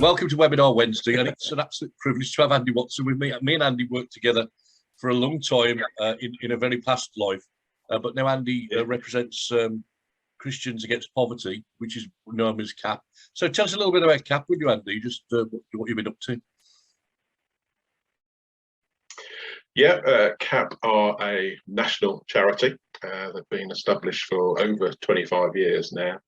Welcome to Webinar Wednesday, and it's an absolute privilege to have Andy Watson with me. Me and Andy worked together for a long time in a very past life, but now Andy represents Christians Against Poverty, which is known as CAP. So tell us a little bit about CAP, would you, Andy? Just what you've been up to. Yeah, CAP are a national charity. They've been established for over 25 years now.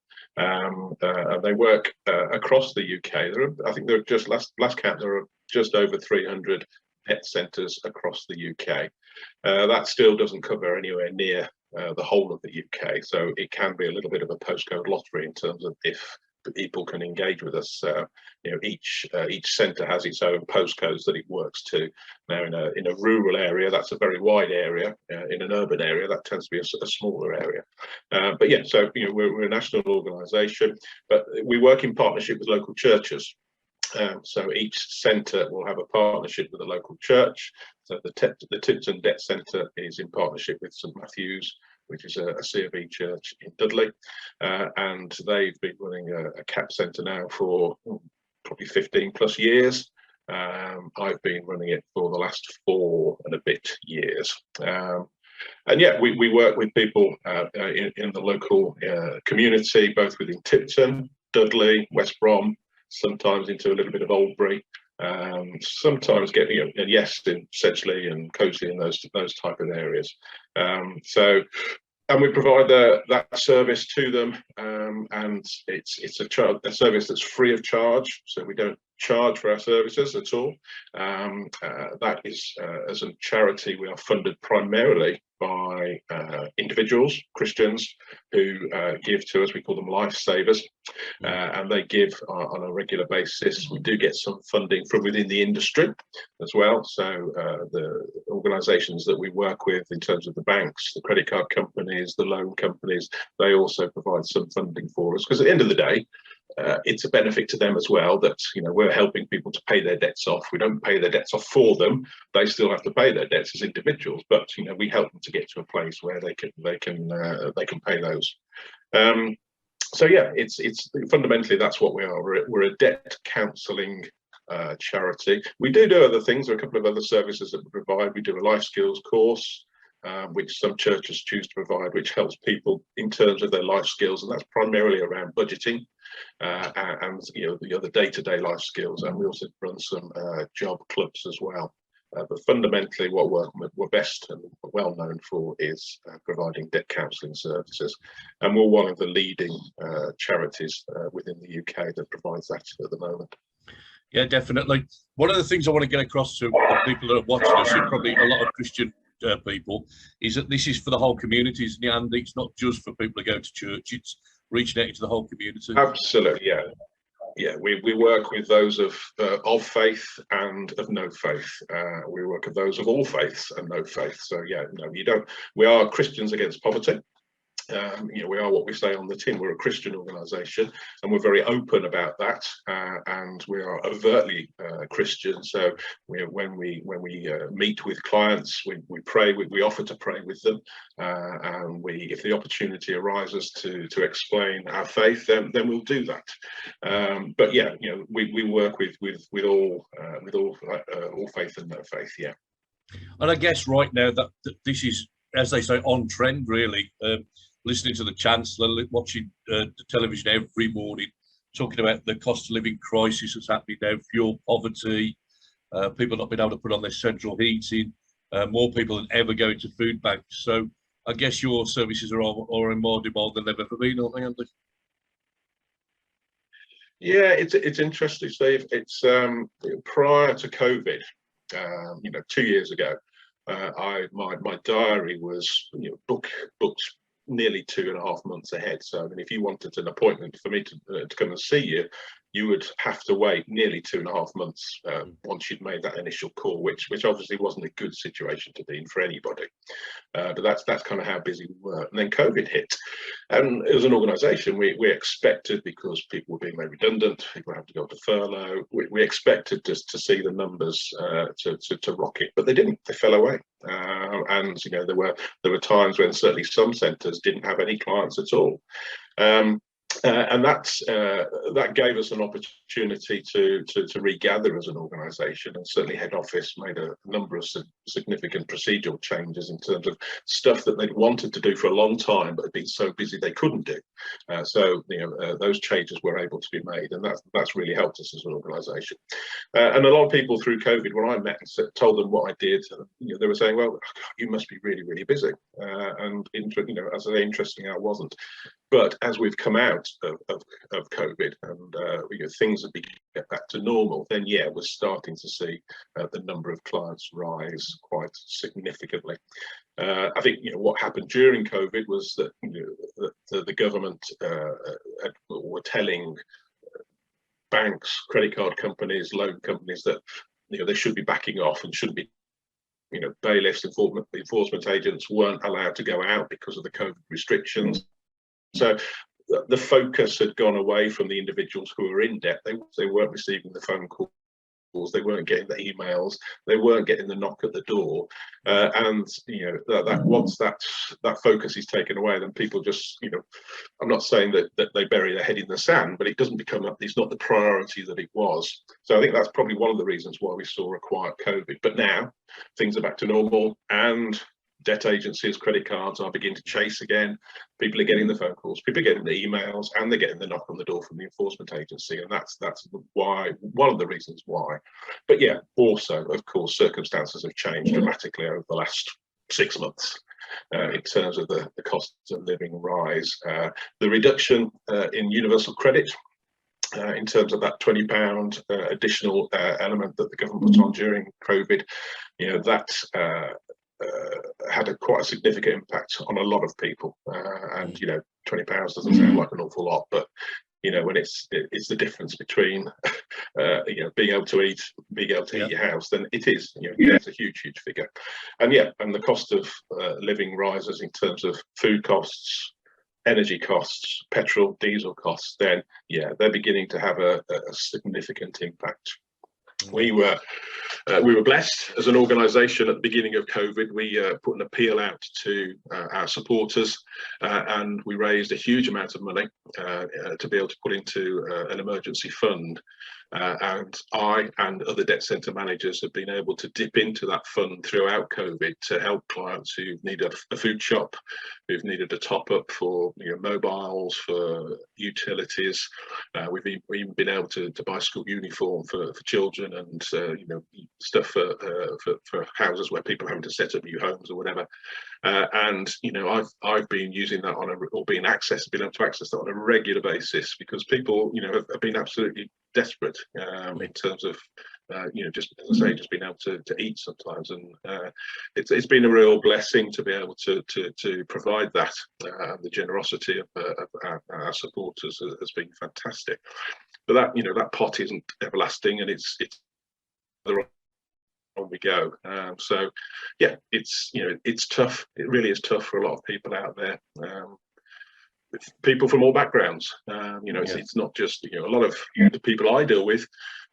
They work across the UK. I think they're just last count, there are just over 300 pet centres across the UK. That still doesn't cover anywhere near the whole of the UK, so it can be a little bit of a postcode lottery in terms of if people can engage with us. You know, each centre has its own postcodes that it works to. Now, in a rural area, that's a very wide area. In an urban area, that tends to be a smaller area. But yeah, so you know, we're a national organisation, but we work in partnership with local churches. So each centre will have a partnership with a local church. So the Tipton Debt Centre is in partnership with St Matthew's, which is a C of E church in Dudley, and they've been running a CAP centre now for probably 15 plus years. I've been running it for the last 4 and a bit years. And yeah, we work with people in the local community, both within Tipton, Dudley, West Brom, sometimes into a little bit of Oldbury, sometimes getting, you know, and yes, in Sedgley and Coasley and those type of areas. And we provide that service to them, and it's a service that's free of charge, so we don't charge for our services at all. That is, as a charity, we are funded primarily by individuals, Christians, who give to us. We call them lifesavers, and they give on a regular basis. We do get some funding from within the industry as well. So the organisations that we work with in terms of the banks, the credit card companies, the loan companies, they also provide some funding for us, because at the end of the day, it's a benefit to them as well that, you know, we're helping people to pay their debts off. We don't pay their debts off for them; they still have to pay their debts as individuals. But you know, we help them to get to a place where they can pay those. So yeah, it's fundamentally that's what we are. We're a debt counselling charity. We do other things. There are a couple of other services that we provide. We do a life skills course, which some churches choose to provide, which helps people in terms of their life skills, and that's primarily around budgeting and you know, the other day-to-day life skills. And we also run some job clubs as well. But fundamentally, what we're best and well known for is providing debt counselling services, and we're one of the leading charities within the UK that provides that at the moment. Yeah, definitely. One of the things I want to get across to the people that are watching us, and probably a lot of Christian people, is that this is for the whole community, isn't it, Andy? It's not just for people who go to church, it's reaching out to the whole community. Absolutely, yeah. Yeah, we work with those of faith and of no faith. We work with those of all faiths and no faith. So yeah, no, we are Christians Against Poverty. You know, we are what we say on the tin. We're a Christian organisation, and we're very open about that. And we are overtly Christian. So when we meet with clients, we pray. We offer to pray with them, and if the opportunity arises to explain our faith, then we'll do that. But yeah, you know, we work with all faith and no faith. Yeah. And I guess right now that this is, as they say, on trend, really. Listening to the Chancellor, watching the television every morning, talking about the cost of living crisis that's happening now, fuel poverty, people not being able to put on their central heating, more people than ever going to food banks. So I guess your services are in more demand than they've ever been, aren't they, Andy? Yeah, it's interesting, Steve. It's prior to COVID, you know, 2 years ago, my diary was, you know, booked nearly 2.5 months ahead. So I mean, if you wanted an appointment for me to come and see you, you would have to wait nearly 2.5 months once you'd made that initial call, which obviously wasn't a good situation to be in for anybody. But that's kind of how busy we were. And then COVID hit, and as an organisation, we expected, because people were being made redundant, people had to go to furlough. We expected just to see the numbers to rocket, but they didn't. They fell away. And you know, there were times when certainly some centres didn't have any clients at all. And that gave us an opportunity to regather as an organisation, and certainly head office made a number of significant procedural changes in terms of stuff that they'd wanted to do for a long time but had been so busy they couldn't do. So those changes were able to be made, and that's really helped us as an organisation. And a lot of people through COVID, when I met and told them what I did, they were saying, "Well, you must be really, really busy." And as I say, interesting, I wasn't. But as we've come out of COVID and things have begun to get back to normal, then yeah, we're starting to see the number of clients rise quite significantly. I think what happened during COVID was that the government were telling banks, credit card companies, loan companies that they should be backing off and shouldn't be. Bailiffs, enforcement agents weren't allowed to go out because of the COVID restrictions. So the focus had gone away from the individuals who were in debt. They weren't receiving the phone calls, they weren't getting the emails, they weren't getting the knock at the door, and once that focus is taken away, then people just I'm not saying that they bury their head in the sand, but it doesn't become it's not the priority that it was. So I think that's probably one of the reasons why we saw a quiet COVID. But now things are back to normal, and debt agencies, credit cards are beginning to chase again. People are getting the phone calls, people are getting the emails, and they're getting the knock on the door from the enforcement agency, and that's why, one of the reasons why. But yeah, also of course circumstances have changed dramatically over the last 6 months in terms of the cost of living rise. The reduction in universal credit, in terms of that £20 additional element that the government put on during COVID, that had quite a significant impact on a lot of people, and £20 doesn't sound like an awful lot, but when it's the difference between being able to eat, being able to heat your house, then it is it's a huge figure. And and the cost of living rises in terms of food costs, energy costs, petrol, diesel costs, then they're beginning to have a significant impact. We were blessed as an organisation at the beginning of COVID. We put an appeal out to our supporters, and we raised a huge amount of money to be able to put into an emergency fund. And I and other debt centre managers have been able to dip into that fund throughout COVID to help clients who've needed a food shop, who've needed a top up for mobiles, for utilities. We've even been able to buy school uniform for children, and stuff for houses where people are having to set up new homes or whatever. And I've been using that been able to access that on a regular basis, because people have been absolutely desperate in terms of just as I say, just being able to eat sometimes, and it's been a real blessing to be able to provide that. The generosity of our supporters has been fantastic. But that pot isn't everlasting, and it's on we go. So yeah, it's tough. It really is tough for a lot of people out there. People from all backgrounds. It's not just a lot of the people I deal with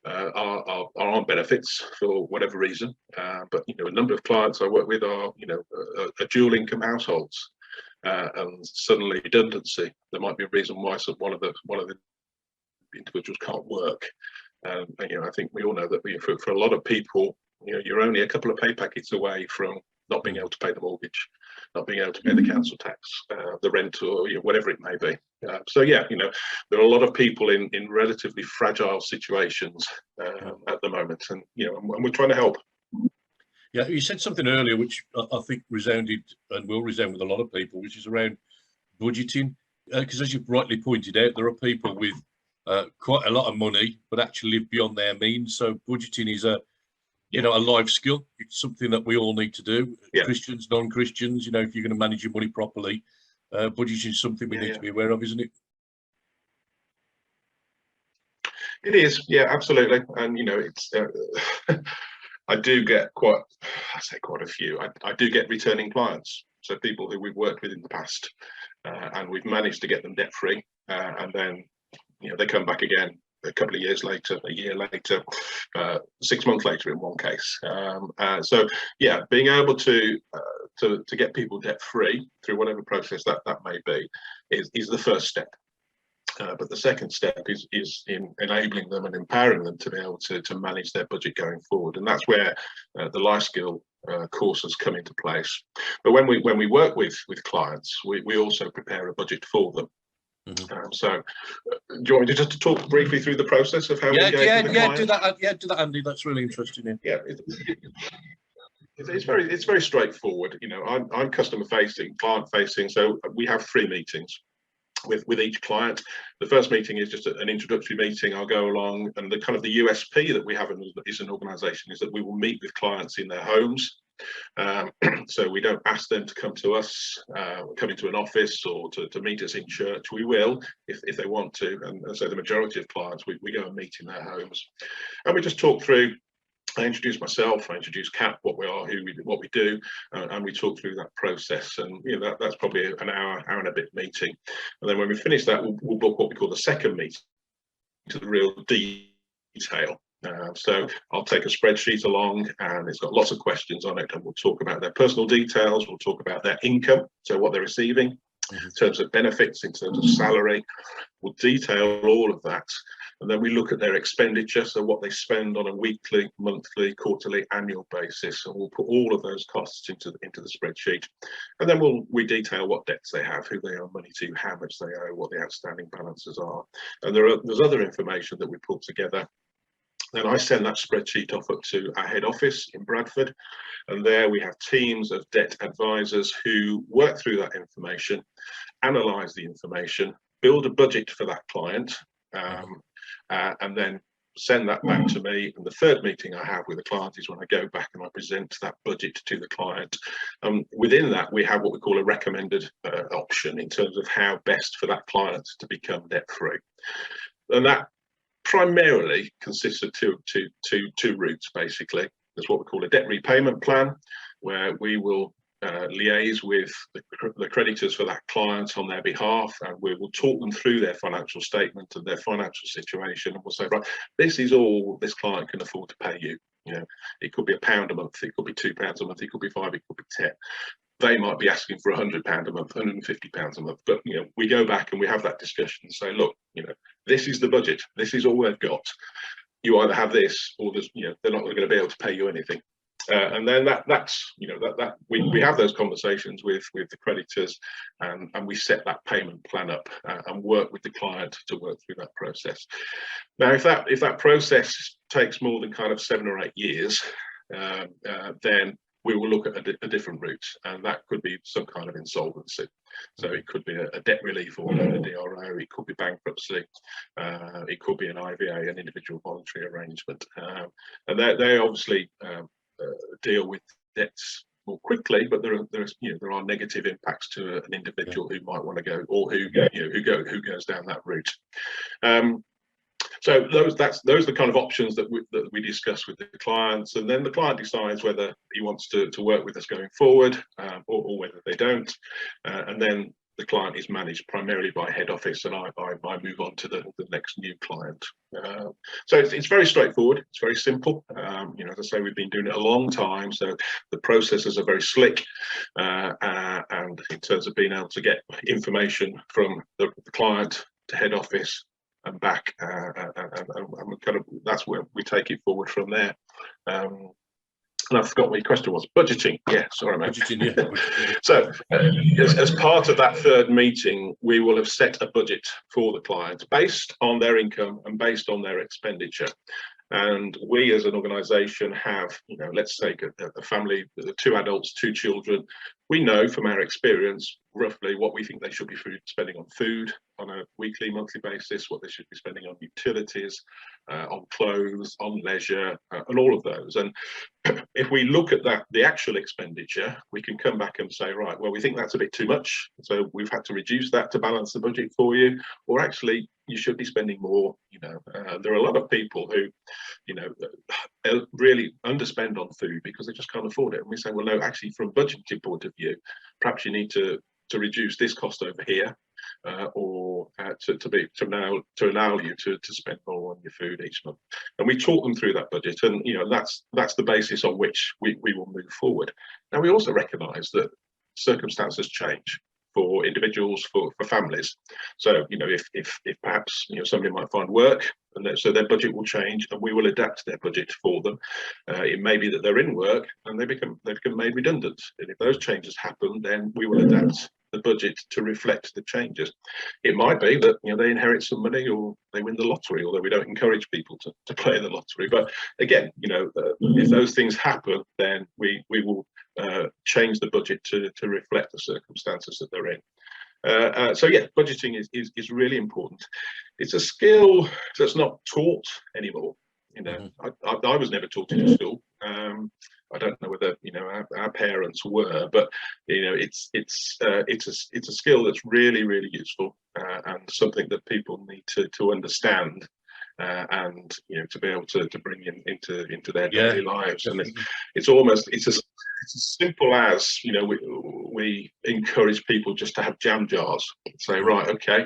are on benefits for whatever reason, but a number of clients I work with are dual income households, and suddenly redundancy. There might be a reason why one of the individuals can't work. I think we all know that for a lot of people, you're only a couple of pay packets away from not being able to pay the mortgage, not being able to pay the council tax, the rent, or whatever it may be. So yeah, there are a lot of people in relatively fragile situations at the moment, and and we're trying to help. Yeah, you said something earlier which I think resounded and will resound with a lot of people, which is around budgeting. Because as you've rightly pointed out, there are people with quite a lot of money but actually live beyond their means. So budgeting is a life skill. It's something that we all need to do. Yeah. Christians, non-Christians, if you're going to manage your money properly, budgeting is something we need to be aware of, isn't it? It is, yeah, absolutely. And it's I do get quite a few. I do get returning clients, so people who we've worked with in the past, and we've managed to get them debt free, and then they come back again a couple of years later, a year later, 6 months later in one case. So yeah, being able to get people debt free through whatever process that may be is the first step. But the second step is in enabling them and empowering them to be able to manage their budget going forward, and that's where the life skill courses come into place. But when we work with clients, we also prepare a budget for them. So, do you want me to just talk briefly through the process of how we engage with the client? Do that, Andy. That's really interesting. Yeah. It's very straightforward. You know, I'm customer facing, client facing, so we have 3 meetings with each client. The first meeting is just an introductory meeting. I'll go along, and the kind of the USP that we have as an organisation is that we will meet with clients in their homes. So we don't ask them to come to us, come into an office, or to meet us in church. We will if they want to, and so the majority of clients we go and meet in their homes, and we just talk through. I introduce myself, I introduce CAP, what we are, what we do, and we talk through that process. And you know, that's probably an hour and a bit meeting. And then when we finish that, we'll book what we call the second meeting, to the real detail. So I'll take a spreadsheet along, and it's got lots of questions on it, and we'll talk about their personal details, we'll talk about their income, so what they're receiving, in terms of benefits, in terms of salary. We'll detail all of that, and then we look at their expenditure, so what they spend on a weekly, monthly, quarterly, annual basis, and we'll put all of those costs into the spreadsheet. And then we detail what debts they have, who they owe money to, how much they owe, what the outstanding balances are, and there's other information that we pull together. Then I send that spreadsheet off up to our head office in Bradford, and there we have teams of debt advisors who work through that information, analyse the information, build a budget for that client, and then send that back to me. And the third meeting I have with the client is when I go back and I present that budget to the client. Within that, we have what we call a recommended option in terms of how best for that client to become debt-free. And that primarily consists of two routes, basically. There's what we call a debt repayment plan, where we will liaise with the creditors for that client on their behalf, and we will talk them through their financial statement and their financial situation, and we'll say, right, this is all this client can afford to pay you. You know, it could be £1 a month, it could be £2 a month, it could be 5, it could be 10. They might be asking for £100 a month, £150 a month, but you know, we go back and we have that discussion and say, look, you know, this is the budget, this is all they've got. You either have this, or there's, you know, they're not going to be able to pay you anything. And then that's you know, that we have those conversations with the creditors, and we set that payment plan up and work with the client to work through that process. Now, if that process takes more than kind of 7 or 8 years, then we will look at a different route, and that could be some kind of insolvency. So it could be a debt relief or a DRO, it could be bankruptcy, it could be an IVA, an individual voluntary arrangement. And they obviously deal with debts more quickly, but there are negative impacts to an individual who might want to go, or who goes down that route. So those are the kind of options that we discuss with the clients, and then the client decides whether he wants to work with us going forward, or whether they don't, and then the client is managed primarily by head office, and I move on to the next new client. So it's very straightforward, it's very simple. You know, as I say, we've been doing it a long time, so the processes are very slick, and in terms of being able to get information from the client to head office and back, and kind of that's where we take it forward from there. And I forgot what your question was. Budgeting. Yeah, sorry, mate. Budgeting, yeah. So, as part of that third meeting, we will have set a budget for the client based on their income and based on their expenditure. And we, as an organisation, have, you know, let's take a family, 2 adults, 2 children. We know from our experience roughly what we think they should be spending on food on a weekly, monthly basis, what they should be spending on utilities, on clothes, on leisure, and all of those. And if we look at that, the actual expenditure, we can come back and say, right, well, we think that's a bit too much, so we've had to reduce that to balance the budget for you, or actually you should be spending more. You know, there are a lot of people who, you know, really underspend on food because they just can't afford it, and we say, well, no, actually, from a budgeting point of view, perhaps you need to reduce this cost over here, or to allow you to spend more on your food each month. And we talk them through that budget, and you know, that's the basis on which we will move forward. Now, we also recognise that circumstances change. for individuals, for families. So, you know, if perhaps, you know, somebody might find work, and so their budget will change, and we will adapt their budget for them. It may be that they're in work and they become made redundant, and if those changes happen, then we will adapt the budget to reflect the changes. It might be that, you know, they inherit some money or they win the lottery, although we don't encourage people to play the lottery. But again, you know, if those things happen, then we will change the budget to reflect the circumstances that they're in. So yeah, budgeting is really important. It's a skill that's not taught anymore. You know, I was never taught it at school. I don't know whether, you know, our parents were, but you know, it's a skill that's really, really useful, and something that people need to understand, and, you know, to be able to bring into their daily lives. Definitely. And it's as simple as, you know, we encourage people just to have jam jars. Say, right, okay,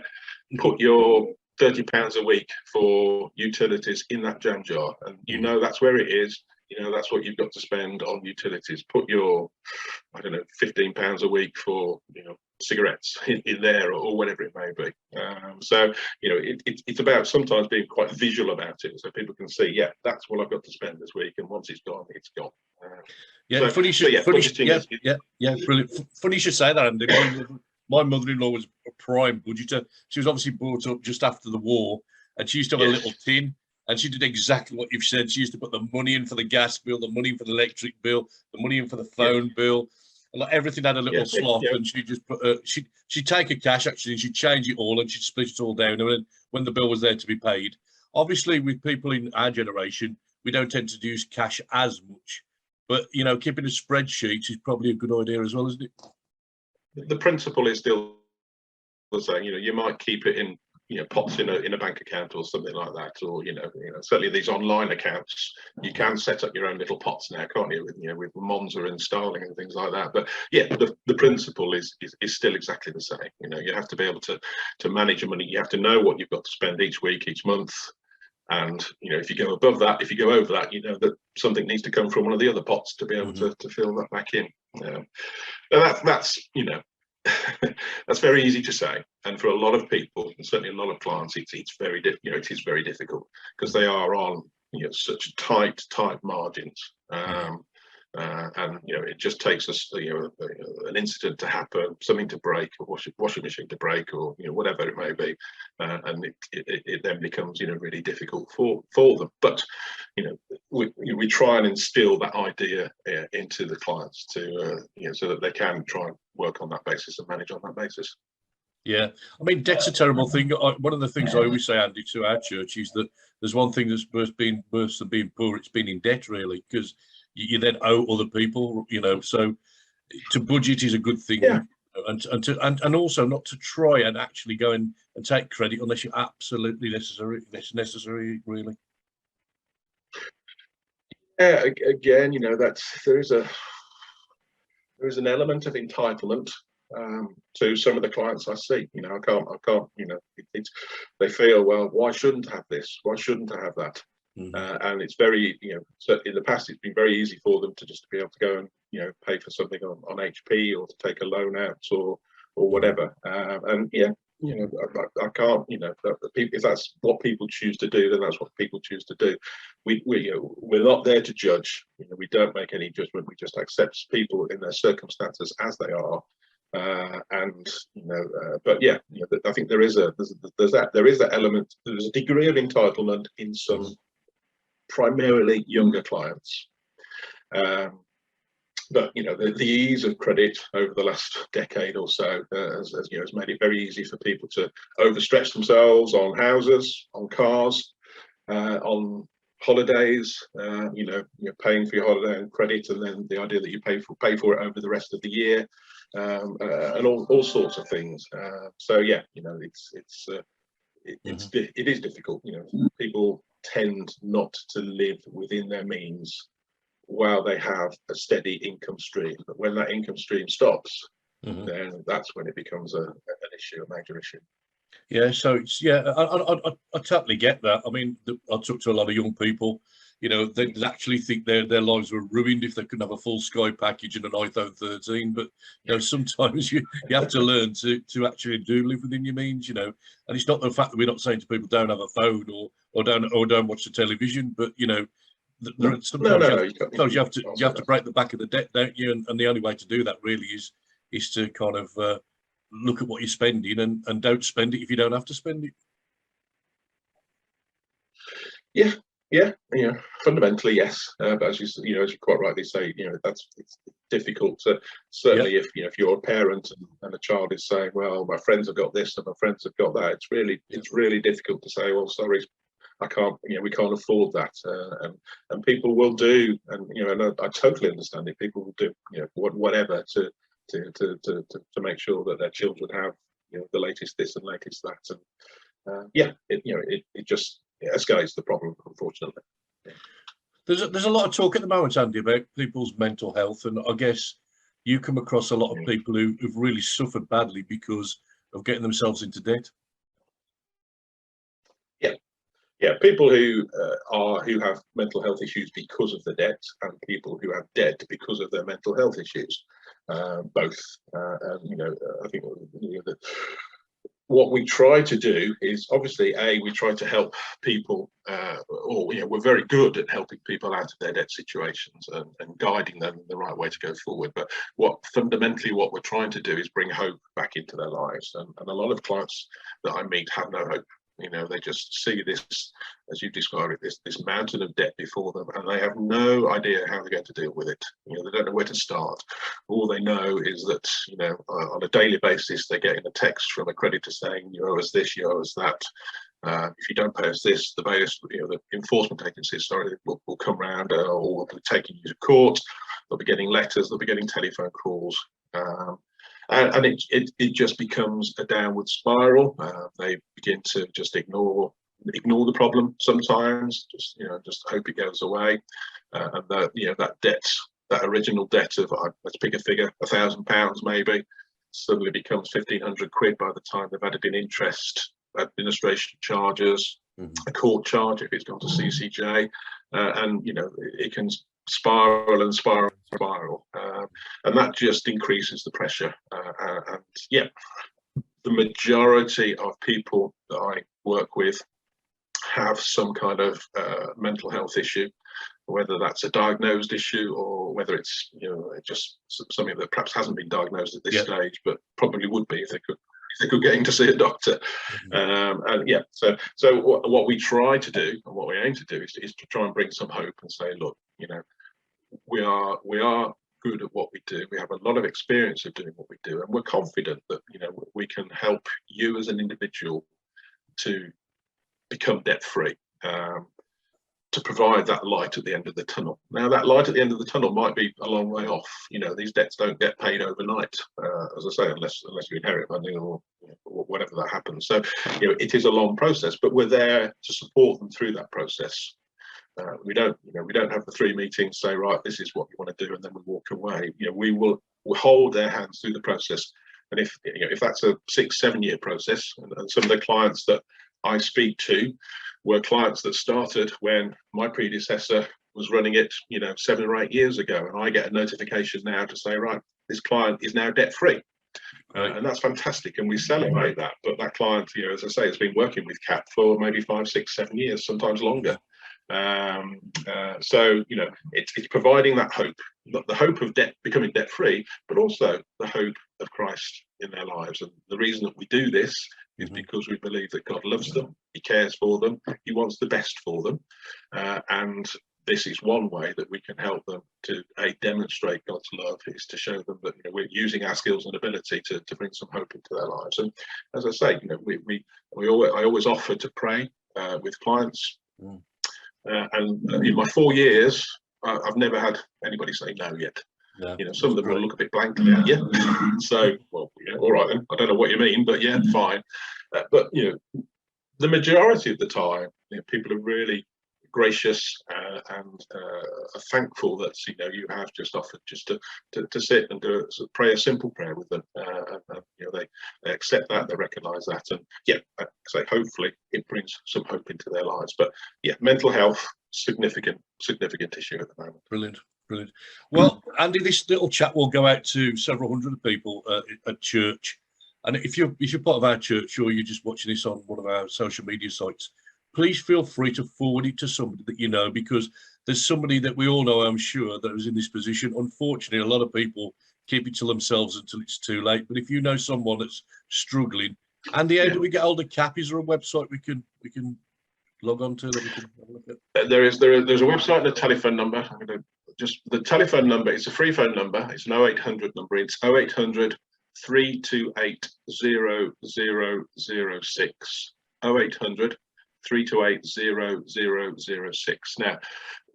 put your £30 a week for utilities in that jam jar, and you know that's where it is. You know, that's what you've got to spend on utilities. Put your, I don't know, £15 a week for, you know, cigarettes in there, or whatever it may be. So, you know, it's about sometimes being quite visual about it, so people can see, yeah, that's what I've got to spend this week, and once it's gone, it's gone. Yeah, funny brilliant. Funny you should say that, Andy. My mother-in-law was a prime budgeter. She was obviously brought up just after the war, and she used to have a little tin. And she did exactly what you've said. She used to put the money in for the gas bill, the money in for the electric bill, the money in for the phone bill, and like everything had a little slot. And she just put she'd take her cash actually, and she'd change it all, and she'd split it all down. And when the bill was there to be paid, obviously with people in our generation, we don't tend to use cash as much. But you know, keeping a spreadsheet is probably a good idea as well, isn't it? The principle is still the same. You know, you might keep it in, you know, pots in a bank account or something like that, or you know, certainly these online accounts, you can set up your own little pots now, can't you? With, you know, with Monza and Starling and things like that. But yeah, the principle is still exactly the same. You know, you have to be able to manage your money. You have to know what you've got to spend each week, each month, and you know, if you go above that, if you go over that, you know that something needs to come from one of the other pots to be able to fill that back in. And that's you know. That's very easy to say, and for a lot of people, and certainly a lot of clients, it's very it is very difficult, because they are on, you know, such tight margins, and you know, it just takes us, you know, an incident to happen, something to break, a washing machine to break, or you know, whatever it may be, and it then becomes, you know, really difficult for them. But you know, we try and instill that idea into the clients to you know, so that they can try and work on that basis and manage on that basis. Yeah, I mean, debt's a terrible thing. One of the things I always say, Andy, to our church is that there's one thing that's worse than being poor. It's being in debt, really, because you then owe other people, you know. So to budget is a good thing, and also not to try and actually go and take credit unless you're absolutely necessary, really. Yeah, again, you know, there is an element of entitlement to some of the clients I see. You know, I can't, you know, they feel, well, why shouldn't I have this? Why shouldn't I have that? And it's very, you know, so in the past, it's been very easy for them to just be able to go and, you know, pay for something on HP, or to take a loan out, or whatever. And yeah, you know, I can't, you know, if that's what people choose to do, then that's what people choose to do. We're not there to judge. You know, we don't make any judgment. We just accept people in their circumstances as they are. And you know, but yeah, you know, I think there is that element. There's a degree of entitlement in some primarily younger clients. But you know, the ease of credit over the last decade or so has made it very easy for people to overstretch themselves on houses, on cars, on holidays. You know, you're paying for your holiday on credit, and then the idea that you pay for it over the rest of the year, and all sorts of things. So yeah, you know, it is difficult. You know, people tend not to live within their means while they have a steady income stream. But when that income stream stops, then that's when it becomes an issue, a major issue. Yeah, so it's, I totally get that. I mean, I talk to a lot of young people. you know, they'd actually think their lives were ruined if they couldn't have a full Sky package and an iPhone 13. But you know, sometimes you have to learn to actually do live within your means, you know. And it's not the fact that we're not saying to people don't have a phone or don't watch the television, but you know, sometimes you have to break the back of the debt, don't you? And the only way to do that really is to kind of look at what you're spending and don't spend it if you don't have to spend it. Yeah, fundamentally yes, but as you quite rightly say, it's difficult to, certainly if you're a parent and a child is saying, well, my friends have got this and my friends have got that, it's really difficult to say, well, sorry, I can't, we can't afford that, and people will do, and I totally understand it. People will do, whatever to make sure that their children have, the latest this and latest that, and it just escalates the problem, unfortunately. There's a lot of talk at the moment, Andy, about people's mental health, and I guess you come across a lot of people who've really suffered badly because of getting themselves into debt. Yeah, people who have mental health issues because of the debt, and people who have debt because of their mental health issues, both. I think what we try to do is, obviously, we try to help people, we're very good at helping people out of their debt situations and guiding them in the right way to go forward. But fundamentally what we're trying to do is bring hope back into their lives. And a lot of clients that I meet have no hope. They just see this, as you described it, this mountain of debt before them, and they have no idea how they're going to deal with it. They don't know where to start. All they know is that, on a daily basis, they're getting a text from a creditor saying, you owe us this, you owe us that. If you don't pay us this, the enforcement agencies, will come round, or will be taking you to court. They'll be getting letters, they'll be getting telephone calls. And it just becomes a downward spiral. They begin to just ignore the problem sometimes, just hope it goes away. And that debt, that original debt of, let's pick a figure, £1,000 maybe, suddenly becomes 1,500 quid by the time they've added in interest, administration charges, a court charge if it's gone to CCJ, and it can spiral and spiral and spiral, and that just increases the pressure. The majority of people that I work with have some kind of mental health issue, whether that's a diagnosed issue or whether it's just something that perhaps hasn't been diagnosed at this stage, but probably would be if they could get in to see a doctor. So what we try to do, and what we aim to do, is to try and bring some hope and say, look, we are good at what we do. We have a lot of experience of doing what we do, and we're confident that we can help you as an individual to become debt free, to provide that light at the end of the tunnel. Now, that light at the end of the tunnel might be a long way off. These debts don't get paid overnight, as I say, unless you inherit money or whatever that happens. So it is a long process, but we're there to support them through that process. We don't have the 3 meetings, say, right, this is what you want to do, and then we walk away. We'll hold their hands through the process. And if that's a 6-7 year process, and some of the clients that I speak to were clients that started when my predecessor was running it, 7 or 8 years ago, and I get a notification now to say, right, this client is now debt free. And that's fantastic, and we celebrate that. But that client, as I say, has been working with CAP for maybe 5, 6, 7 years, sometimes longer. So it's providing that hope, the hope of becoming debt free, but also the hope of Christ in their lives. And the reason that we do this is because we believe that God loves them, He cares for them, He wants the best for them, and this is one way that we can help them to demonstrate God's love, is to show them that we're using our skills and ability to bring some hope into their lives. And as I say, I always offer to pray with clients. And in my 4 years, I've never had anybody say no yet. Some of them will look a bit blankly at you. So, well, all right then. I don't know what you mean, but yeah, fine. But the majority of the time, people are really gracious and are thankful that you have just offered just to sit and pray a simple prayer with them. They accept that, they recognise that, and hopefully it brings some hope into their lives. But mental health significant issue at the moment. Brilliant. Brilliant. Well, Andy, this little chat will go out to several hundred people at church. And if you're part of our church or you're just watching this on one of our social media sites, please feel free to forward it to somebody that you know, because there's somebody that we all know, I'm sure, that is in this position. Unfortunately, a lot of people keep it to themselves until it's too late. But if you know someone that's struggling, Andy, how do we get hold of CAP? Is there a website we can log on to that we can have a look at? There's a website and a telephone number. I'm going to just the telephone number. It's a free phone number. It's an 0800 number. It's 0800 328 0006. 0800 328 0006. Now,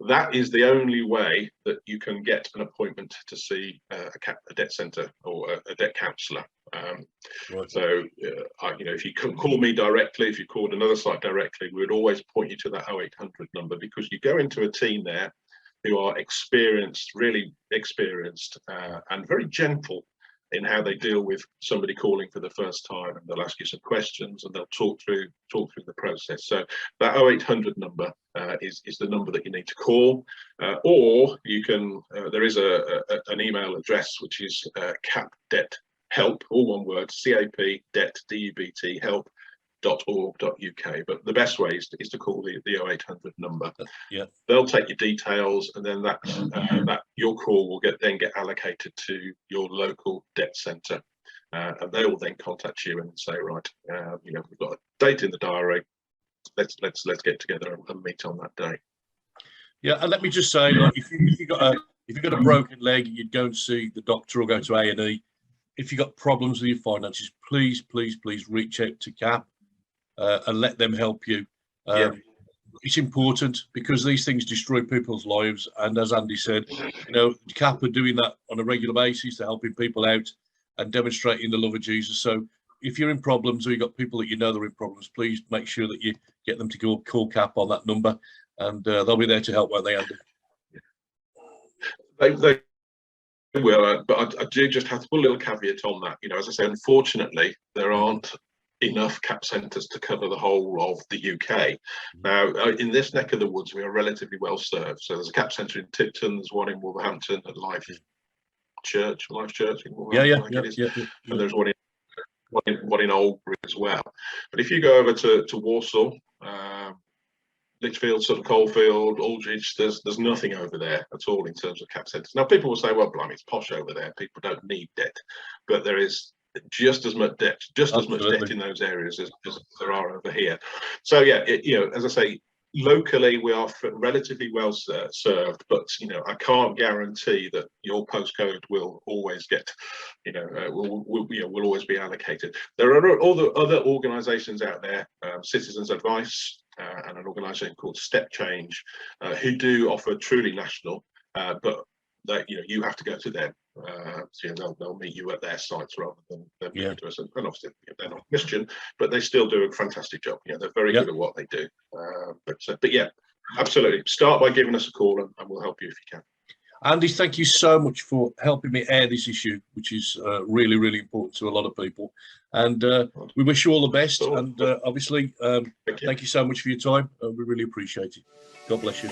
that is the only way that you can get an appointment to see a debt centre or a debt counsellor. Right. So, if you can call me directly, if you called another site directly, we would always point you to that 0800 number, because you go into a team there who are experienced, really experienced, and very gentle in how they deal with somebody calling for the first time, and they'll ask you some questions and they'll talk through the process. So that 0800 number is the number that you need to call, or you can. There is an email address which is capdebthelp, all one word, CAP debt DEBT help.org.uk. But the best way is to call the 0800 number. Yeah, they'll take your details, and then that your call will get allocated to your local debt centre, and they will then contact you and say, right, we've got a date in the diary. Let's get together and meet on that day. Yeah, and let me just say, like, if you got a broken leg, you'd go and see the doctor or go to A&E. If you've got problems with your finances, please reach out to CAP and let them help you. It's important, because these things destroy people's lives. And as Andy said, CAP are doing that on a regular basis. They're helping people out and demonstrating the love of Jesus. So if you're in problems, or you've got people that you know that are in problems, please make sure that you get them to call CAP on that number, and they'll be there to help, won't they, Andy? They will, but I do just have to put a little caveat on that. As I say, unfortunately, there aren't enough CAP centres to cover the whole of the UK. Now, in this neck of the woods, we are relatively well served. So there's a CAP centre in Tipton, there's one in Wolverhampton at Life Church in Wolverhampton, and there's one in Oldbury as well. But if you go over to Walsall, Lichfield, Sutton Coldfield, Aldridge, there's nothing over there at all in terms of CAP centres. Now, people will say, well, blimey, it's posh over there, people don't need debt, but there is just as much debt in those areas as there are over here. So yeah, as I say, locally we are relatively well served, but I can't guarantee that your postcode will always get, will always be allocated. There are other organisations out there, Citizens Advice, and an organisation called Step Change, who do offer truly national, but that you have to go to them. So they'll meet you at their sites rather than meet to us. And obviously they're not Christian, but they still do a fantastic job. They're very good at what they do. But yeah, absolutely. Start by giving us a call, and we'll help you if you can. Andy, thank you so much for helping me air this issue, which is really, really important to a lot of people. And we wish you all the best. And obviously, thank you so much for your time. We really appreciate it. God bless you.